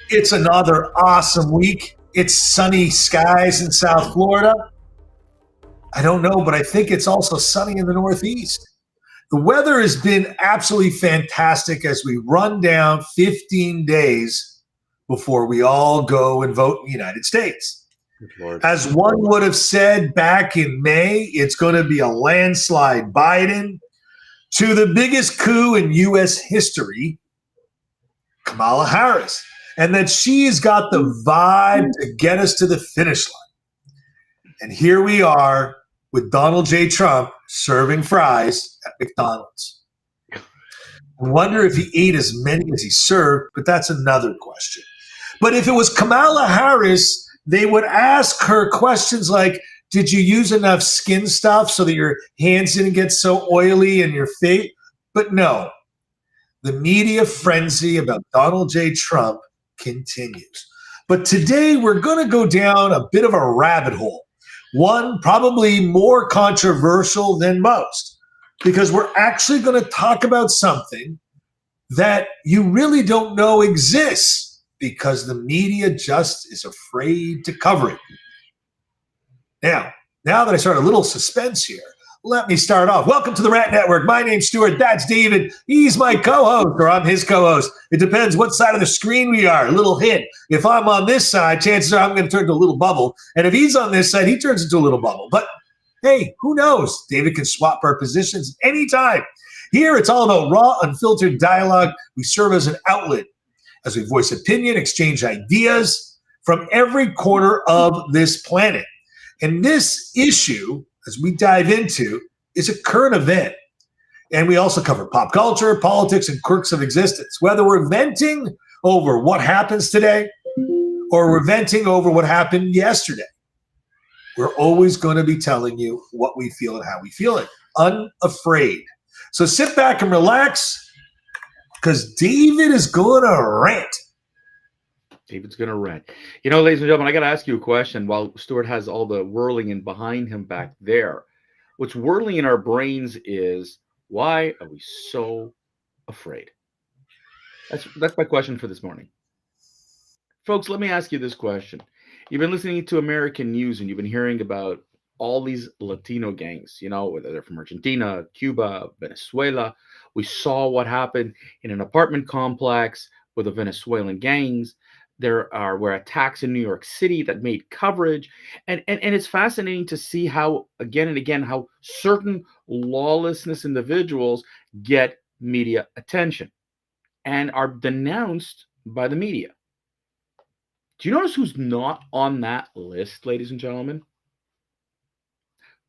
It's another awesome week. It's sunny skies in South Florida. I don't know, but I think it's also sunny in the Northeast. The weather has been absolutely fantastic as we run down 15 days before we all go and vote in the United States. As one would have said back in May, it's going to be a landslide Biden to the biggest coup in U.S. history, Kamala Harris, and that she's got the vibe to get us to the finish line. And here we are with Donald J. Trump serving fries at McDonald's. I wonder if he ate as many as he served, but that's another question. But if it was Kamala Harris, they would ask her questions like, did you use enough skin stuff so that your hands didn't get so oily and your face? But no, the media frenzy about Donald J. Trump continues. But today we're going to go down a bit of a rabbit hole, one probably more controversial than most, because we're actually going to talk about something that you really don't know exists because the media just is afraid to cover it. Now that I start a little suspense here, let me start off. Welcome to the Rant Network. My name's Stuart. That's David. He's my co-host, or I'm his co-host. It depends what side of the screen we are. A little hint. If I'm on this side, chances are I'm going to turn into a little bubble. And if he's on this side, he turns into a little bubble. But hey, who knows? David can swap our positions anytime. Here, it's all about raw, unfiltered dialogue. We serve as an outlet as we voice opinion, exchange ideas from every corner of this planet. And this issue, as we dive into, is a current event. And we also cover pop culture, politics, and quirks of existence. Whether we're venting over what happens today or we're venting over what happened yesterday, we're always going to be telling you what we feel and how we feel it, unafraid. So sit back and relax, because David is going to rant. David's going to rant. You know, ladies and gentlemen, I got to ask you a question while Stuart has all the whirling in behind him back there. What's whirling in our brains is, why are we so afraid? That's my question for this morning. Folks, let me ask you this question. You've been listening to American news and you've been hearing about all these Latino gangs, you know, whether they're from Argentina, Cuba, Venezuela. We saw what happened in an apartment complex with the Venezuelan gangs. There were attacks in New York City that made coverage. And it's fascinating to see how, again and again, how certain lawlessness individuals get media attention and are denounced by the media. Do you notice who's not on that list, ladies and gentlemen?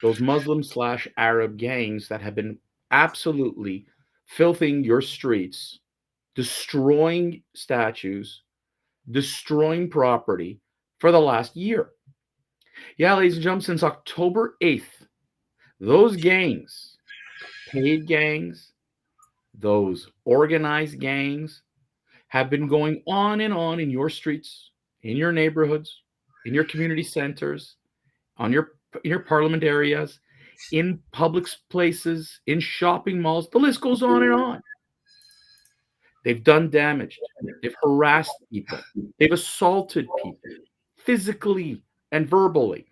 Those Muslim/Arab gangs that have been absolutely filthing your streets, destroying statues, destroying property for the last year. Yeah, ladies and gentlemen, since October 8th, those gangs, paid gangs, those organized gangs, have been going on and on in your streets, in your neighborhoods, in your community centers, on your parliament areas, in public places, in shopping malls. The list goes on and on. They've done damage. They've harassed people. They've assaulted people physically and verbally.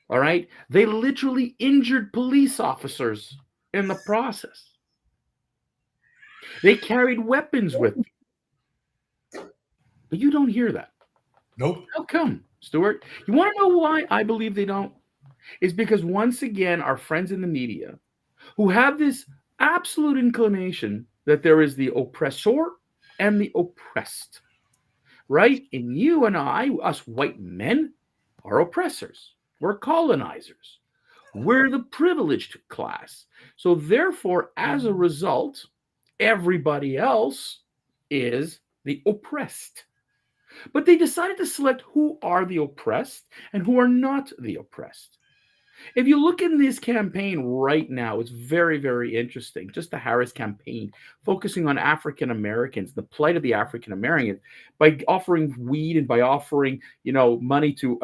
All right? They literally injured police officers in the process. They carried weapons with them. But you don't hear that. Nope. How come, Stuart? You want to know why I believe they don't? It's because, once again, our friends in the media who have this absolute inclination that there is the oppressor and the oppressed, right? And you and I, us white men, are oppressors. We're colonizers. We're the privileged class. So therefore, as a result, everybody else is the oppressed. But they decided to select who are the oppressed and who are not the oppressed. If you look in this campaign right now, it's very, very interesting. Just the Harris campaign, focusing on African Americans, the plight of the African Americans, by offering weed and by offering, money to,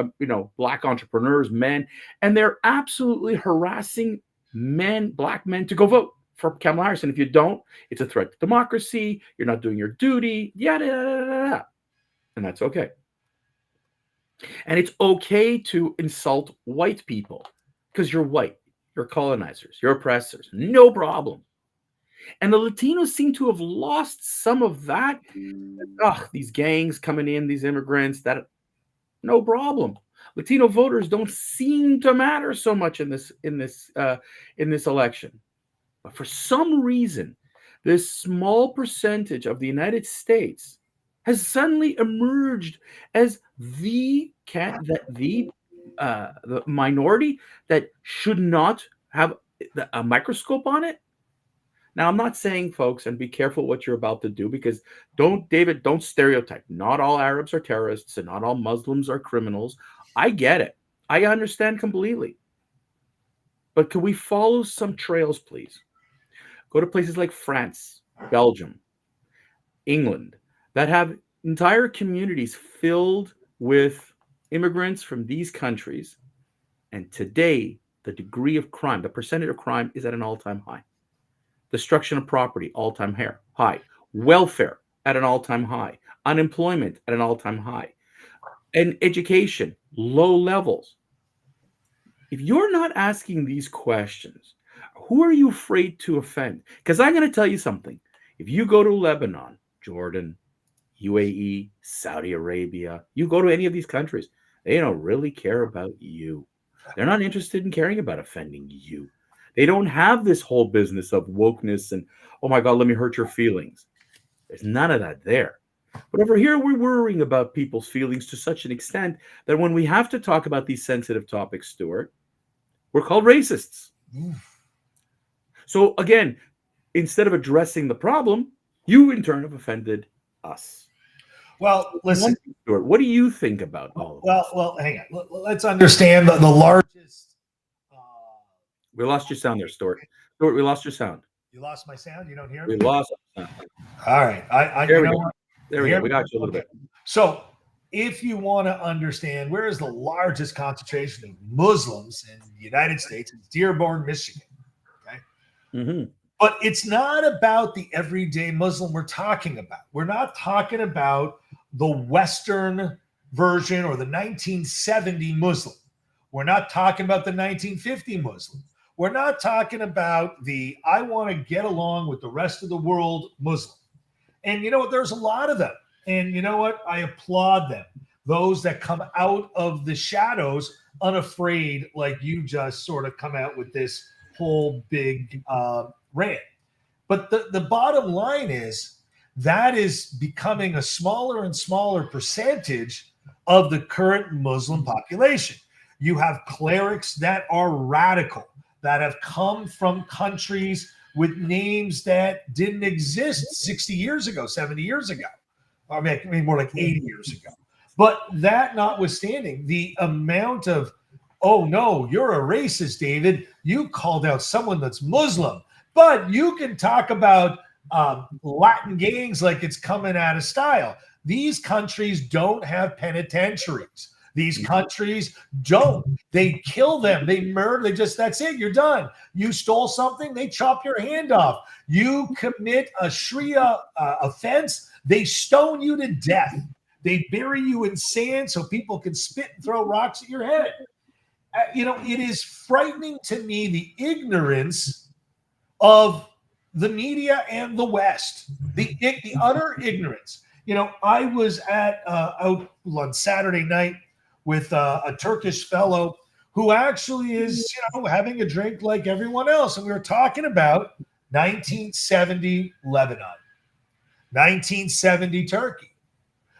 Black entrepreneurs, men, and they're absolutely harassing men, Black men, to go vote for Kamala Harris. And if you don't, it's a threat to democracy. You're not doing your duty. Yada, yada, yada, yada. And that's okay. And it's okay to insult white people because you're white, you're colonizers, you're oppressors. No problem. And the Latinos seem to have lost some of that. Ugh, these gangs coming in, these immigrants, that no problem. Latino voters don't seem to matter so much in this election. But for some reason, this small percentage of the United States has suddenly emerged as the minority that should not have a microscope on it. Now, I'm not saying, folks, and be careful what you're about to do, because don't stereotype. Not all Arabs are terrorists and not all Muslims are criminals. I get it. I understand completely. But can we follow some trails, please? Go to places like France, Belgium, England, that have entire communities filled with immigrants from these countries. And today, the degree of crime, the percentage of crime is at an all-time high. Destruction of property, all-time high. Welfare at an all-time high. Unemployment at an all-time high. And education, low levels. If you're not asking these questions, who are you afraid to offend? Because I'm going to tell you something. If you go to Lebanon, Jordan, UAE, Saudi Arabia, you go to any of these countries, they don't really care about you. They're not interested in caring about offending you. They don't have this whole business of wokeness and, oh my God, let me hurt your feelings. There's none of that there. But over here, we're worrying about people's feelings to such an extent that when we have to talk about these sensitive topics, Stuart, we're called racists. So again, instead of addressing the problem, you in turn have offended us. Well, listen, Stuart, what do you think about all of this? Well, hang on. Let's understand the largest. We lost your sound there, Stuart. Stuart, we lost your sound. You lost my sound? You don't hear me? We lost our sound. All right. There we go. There we go. We got you a little bit. So if you want to understand where is the largest concentration of Muslims in the United States, it's Dearborn, Michigan. Okay. Mm-hmm. But it's not about the everyday Muslim we're talking about. We're not talking about the Western version or the 1970 Muslim. We're not talking about the 1950 Muslim. We're not talking about the I want to get along with the rest of the world Muslim. And you know what? There's a lot of them. And you know what? I applaud them. Those that come out of the shadows unafraid, like you just sort of come out with this whole big rant. But the bottom line is that is becoming a smaller and smaller percentage of the current Muslim population. You have clerics that are radical, that have come from countries with names that didn't exist 60 years ago, 70 years ago. I mean more like 80 years ago. But that notwithstanding, the amount of, oh no, you're a racist, David. You called out someone that's Muslim. But you can talk about Latin gangs like it's coming out of style. These countries don't have penitentiaries. These countries don't. They kill them. They murder. That's it. You're done. You stole something, they chop your hand off. You commit a Sharia offense, they stone you to death. They bury you in sand so people can spit and throw rocks at your head. It is frightening to me, the ignorance of the media and the West, the utter ignorance. I was out on Saturday night with a Turkish fellow who actually is, having a drink like everyone else. And we were talking about 1970 Lebanon, 1970 Turkey.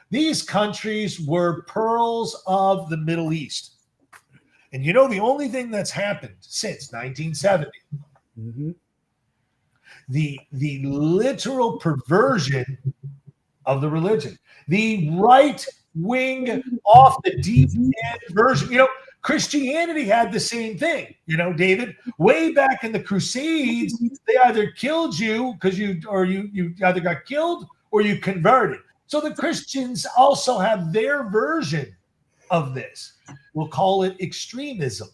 These countries were pearls of the Middle East. And the only thing that's happened since 1970, the literal perversion of the religion, the right-wing, off the deep end version. Christianity had the same thing, David. Way back in the Crusades, they either killed you because you either got killed or you converted. So the Christians also have their version of this. We'll call it extremism,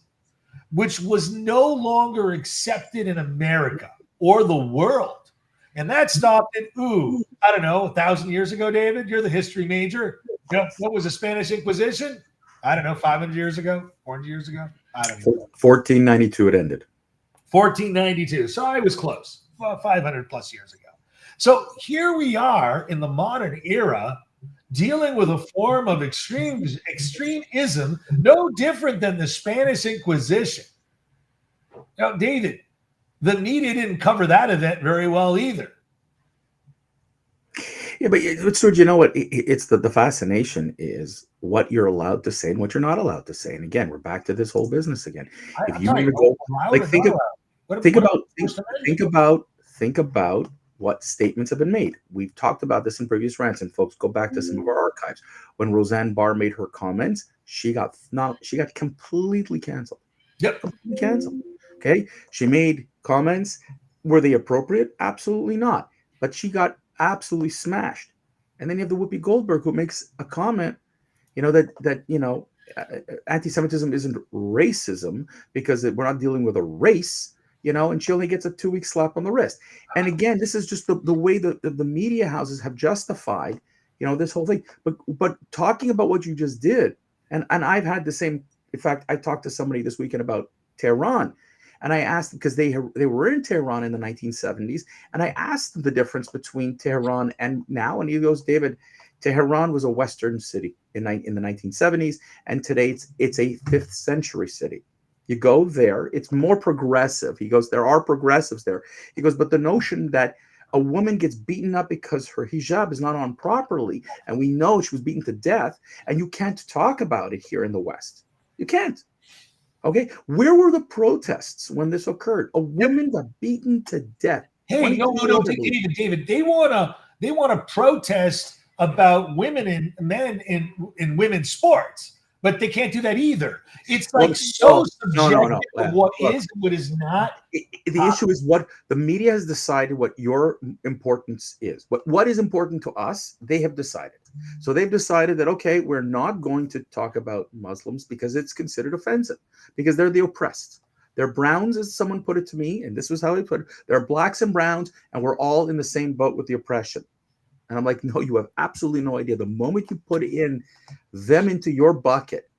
which was no longer accepted in America or the world. And that stopped at, 1,000 years ago, David. You're the history major. What was the Spanish Inquisition? I don't know, 500 years ago, 400 years ago. I don't know. 1492 it ended. 1492. So I was close. 500 plus years ago. So here we are in the modern era, dealing with a form of extremism, no different than the Spanish Inquisition. Now, David, the media didn't cover that event very well either. Yeah, but so you know what? It's the fascination is what you're allowed to say and what you're not allowed to say. And again, we're back to this whole business again. If you want to go, like think about what statements have been made. We've talked about this in previous rants, and folks, go back to some of our archives. When Roseanne Barr made her comments, she got completely canceled. Yep, completely canceled. Okay, she made comments. Were they appropriate? Absolutely not. But she got absolutely smashed. And then you have the Whoopi Goldberg who makes a comment, that anti-Semitism isn't racism because we're not dealing with a race, and she only gets a 2-week slap on the wrist. And again, this is just the way the media houses have justified, this whole thing. But talking about what you just did, and I've had the same. In fact, I talked to somebody this weekend about Tehran. And I asked them, because they were in Tehran in the 1970s, and I asked them the difference between Tehran and now. And he goes, David, Tehran was a Western city in the 1970s, and today it's a 5th century city. You go there, it's more progressive. He goes, there are progressives there. He goes, but the notion that a woman gets beaten up because her hijab is not on properly, and we know she was beaten to death, and you can't talk about it here in the West. You can't. Okay, where were the protests when this occurred? A woman got beaten to death. Hey, no, David. They want to protest about women and men in women's sports, but they can't do that either. It's like subjective of what is and what is not. The issue is what the media has decided what your importance is. What is important to us, they have decided. So they've decided that, okay, we're not going to talk about Muslims because it's considered offensive, because they're the oppressed. They're browns, as someone put it to me, and this was how they put it. They're blacks and browns, and we're all in the same boat with the oppression. And I'm like, no, you have absolutely no idea. The moment you put them into your bucket,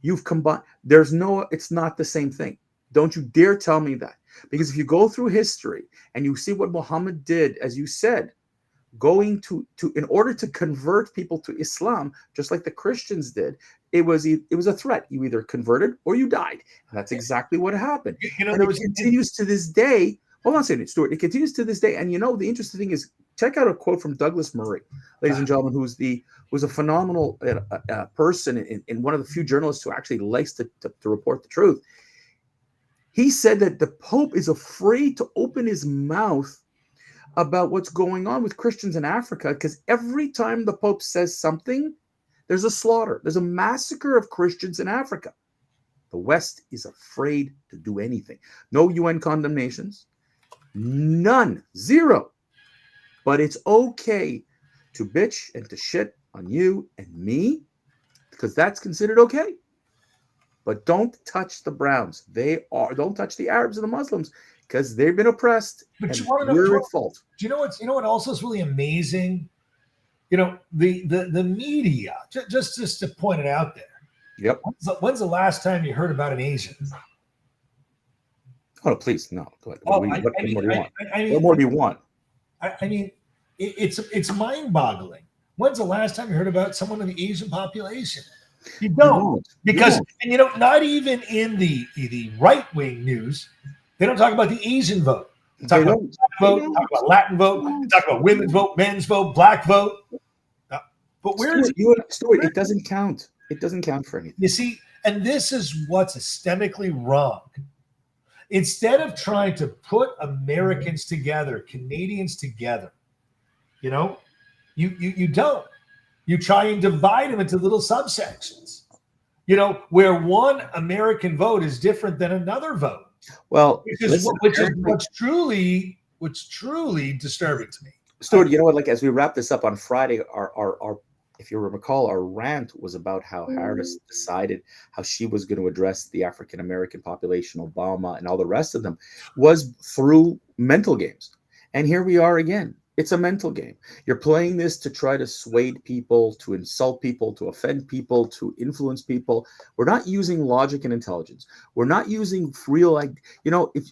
you've combined. It's not the same thing. Don't you dare tell me that. Because if you go through history and you see what Muhammad did, as you said, going to in order to convert people to Islam, just like the Christians did, it was a threat. You either converted or you died. And that's exactly what happened. And it continues to this day. Hold on a second, Stuart. It continues to this day. And the interesting thing is, check out a quote from Douglas Murray, ladies and gentlemen, who's a phenomenal person and one of the few journalists who actually likes to report the truth. He said that the Pope is afraid to open his mouth about what's going on with Christians in Africa, because every time the Pope says something, there's a slaughter. There's a massacre of Christians in Africa. The West is afraid to do anything. No UN condemnations. None. Zero. But it's okay to bitch and to shit on you and me, because that's considered okay. But don't touch the Browns. Don't touch the Arabs and the Muslims, because they've been oppressed. But we're at fault. Do you know what also is really amazing? The media, just to point it out there. Yep. When's the last time you heard about an Asian? Oh, please, no. What more do you want? I mean, it's mind-boggling. When's the last time you heard about someone in the Asian population? You don't, because not even in the right-wing news, they don't talk about the Asian vote. They talk about black vote, talk about Latin vote, they talk about women's vote, men's vote, black vote. But Stuart, it doesn't count. It doesn't count for anything. You see, and this is what's systemically wrong. Instead of trying to put Americans together, Canadians together, you don't. You try and divide them into little subsections, where one American vote is different than another vote. Well, which is what's truly disturbing to me. Stuart, you know what? Like, as we wrap this up on Friday, our if you recall, our rant was about how Harris decided how she was going to address the African American population, Obama, and all the rest of them, was through mental games. And here we are again. It's a mental game. You're playing this to try to sway people, to insult people, to offend people, to influence people. We're not using logic and intelligence. We're not using real, like, if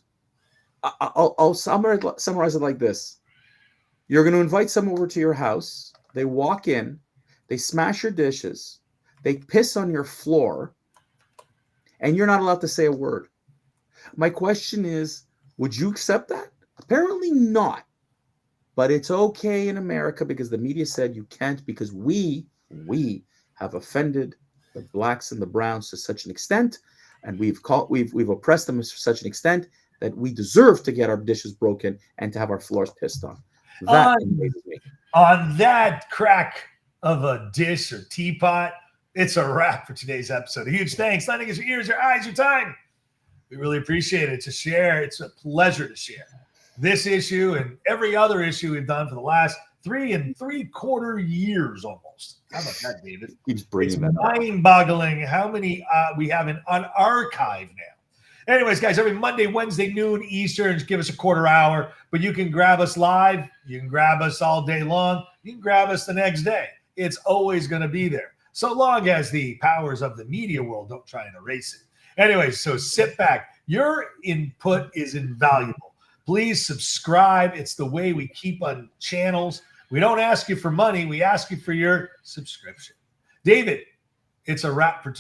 I'll summarize it like this. You're going to invite someone over to your house. They walk in, they smash your dishes, they piss on your floor, and you're not allowed to say a word. My question is, would you accept that? Apparently not. But it's okay in America because the media said you can't, because we have offended the blacks and the browns to such an extent, and we've oppressed them to such an extent that we deserve to get our dishes broken and to have our floors pissed on. That amazes me. On that crack of a dish or teapot, it's a wrap for today's episode. A huge thanks. Lending us your ears, your eyes, your time. We really appreciate it. To share, it's a pleasure to share this issue and every other issue we've done for the last 3 3/4 years almost. How about that, David? Keeps bringing it's mind-boggling how many we have in on archive now. Anyways, guys, every Monday, Wednesday, noon Eastern, just give us a quarter hour. But you can grab us live. You can grab us all day long. You can grab us the next day. It's always going to be there, so long as the powers of the media world don't try and erase it. Anyways, so sit back. Your input is invaluable. Please subscribe. It's the way we keep on channels. We don't ask you for money. We ask you for your subscription. David, it's a wrap for today.